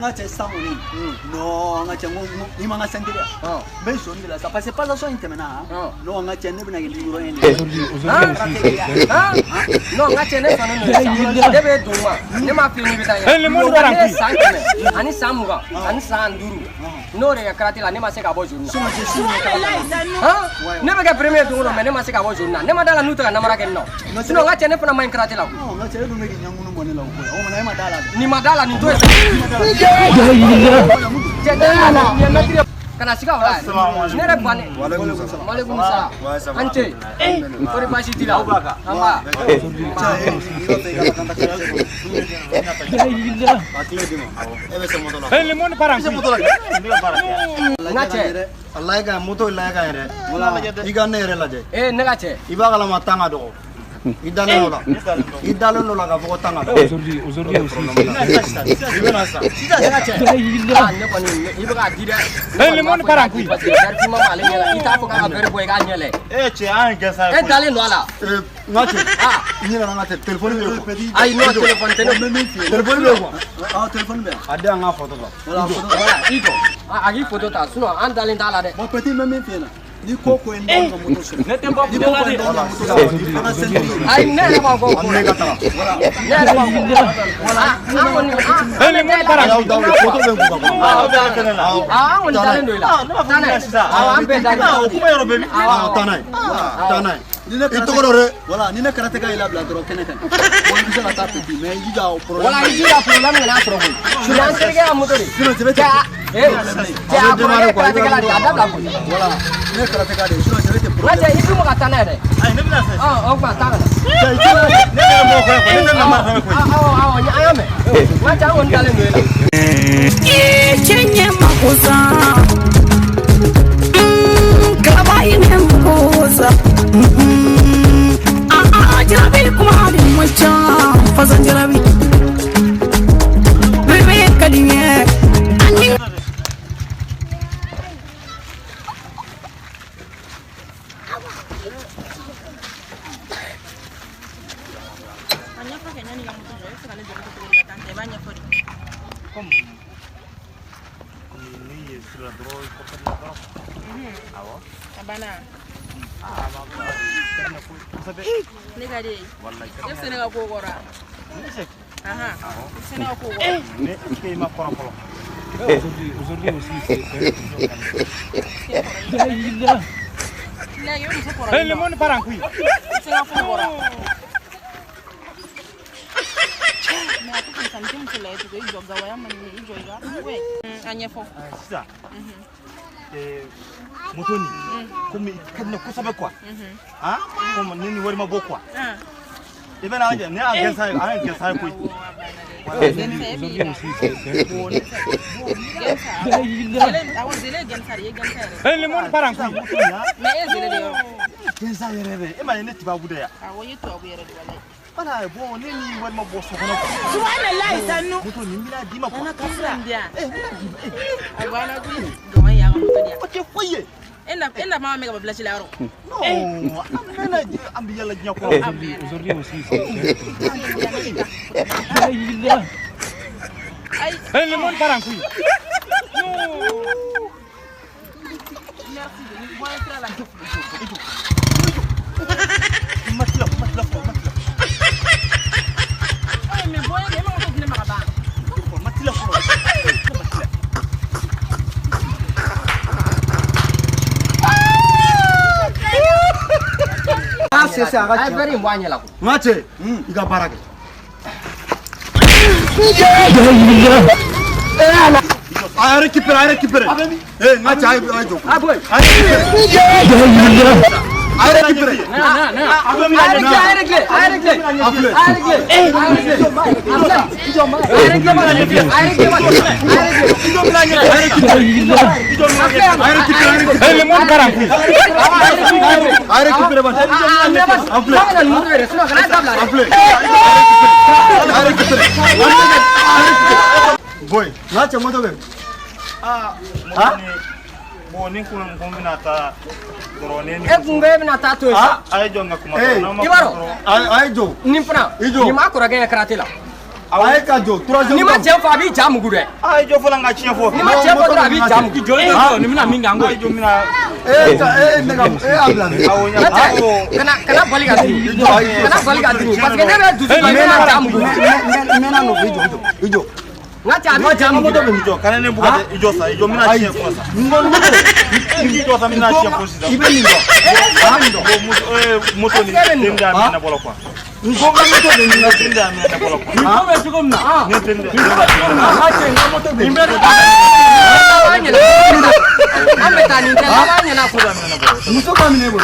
Ngache samuni no ngache ni manga sendira be shoni la ça passe pas la so intemena no ngache ne bina ngiro ende no ngache ne sono no debe duma ne ma fini bitanya le mo garanti ani samuga ani sanduru no re karate la ne ma se ka bo journal ne be ka premier duro me ne ma se ka bo journal ne ma dala nuta na mara ken no sino ngache ne pona main karate la no ngache ne me nyangu no monela ko o mana ma dala ni madala ni to kana siga wala nere bane walaikum salam ante ori bashi tila amba le mon parang ngache Allah ka moto la ka ere wala iga ne ere la je ngache iba kala matanga do idalo la ka fo tanga do aujourd'hui aussi ibena sa sida ngache ne bani iba ka dira le mon parang kui jarfi mama le ngela ita ko ka bere boy ga nyele che an gesa dale no ala ngache ni na ngate telephone be ko ai no telephone telephone be ko téléphone be ada nga photo ba wala photo wala iko agi photo ta suno an dale dala de mo petit même fiena ni koko en no moto so ne tempo ni koko en no moto so ana sendiri ai ne ba ko ne ka ta wala ne ba wala le mon parang da photo be ko ba on dale no la tane an be dale kuma yoro be tanai ito ko re wala ni ne karate ka ila bla dro kene kan wala bisa la tapeti mais yi ga problème wala yi ga problème na tro ko sunan serge amutori sino je vais ja ko karate ka la ada bla ko wala ne karate ka de sino je vais te ngache ibu mo katana de ai ne bila sa o ba ta ne mo ko ne na ma awo ayame ngache on dale no la chenye makosa kaba ine makosa jarabi kuma di mocha fasan jarabi bebe kaliye Negade. Yo senega ko gora. Aha. Senega ko gora. ne ke ma koran polo aujourd'hui aussi La yo ni ko le mon parang kui senega ko gora. Na ko kan kan tim tele to go joga wa man ni joga. We. Anya fo. sisa motoni comme kadna ko sabe quoi comme nini wari ma bokwa ibe na anje ne a gesa ko le mon parang kui gesa yere e ma ne tiba bude ya wala bo nini wari ma boso kono Subhanallah sanu. motoni mbila di ma ko Ana kasra ndia. Agwana ku. Goma ya moto dia. o ke foye Enda mama mega babla ci laro. no amena ambi yalla nya ko aujourd'hui aussi Ay. le mon parang kui Merci de nous voir faire la matla Ay me voy de mo ko dina maraba. matla ko c'est ça ai very mwanya la ko ngache iga barake ay récupérer ngache ay do aboy ay récupérer le mon parang kui ay récupérer ba boy ngache moto be Boni kumbinata dorone ni. kunge bina tato Ay jonga kuma. Ibaro. ay jo Nimpna. Ijo. Ni makura gaya karate la. Aye ka jo 3 jours. Ni ma cɛ fɔ a b'i ja mugu dɛ. Ai jo fɔla n ka tiɲɛ fɔ. Ni ma cɛ fɔ dɔrɔn a b'i ja mugu. Ni mina min kan ko. Ai jo mina Nega abla. Kana bali ka duru. Kana bali ka duru parce que ne bɛ dusu la ne ma ja mugu. Mena no ijo. N ka cɛ a b'i ja mugu. moto bɛ min jɔ kana ne buga dɛ ijo sa ijo mina tiɲɛ fɔ sa. Ijo sa mina tiɲɛ fɔ sisan. I bɛ nin dɔn. Moto ni den da mina bɔlɔ quoi. Nko ka moto bɛ nin na Den da mina bɔlɔ quoi. Ko bɛ cogo min na. Ne den da. Ha cɛ nka moto bɛ nin. An bɛ taa nin tɛ laban ɲɛna fo. Muso ka minɛ bɔ.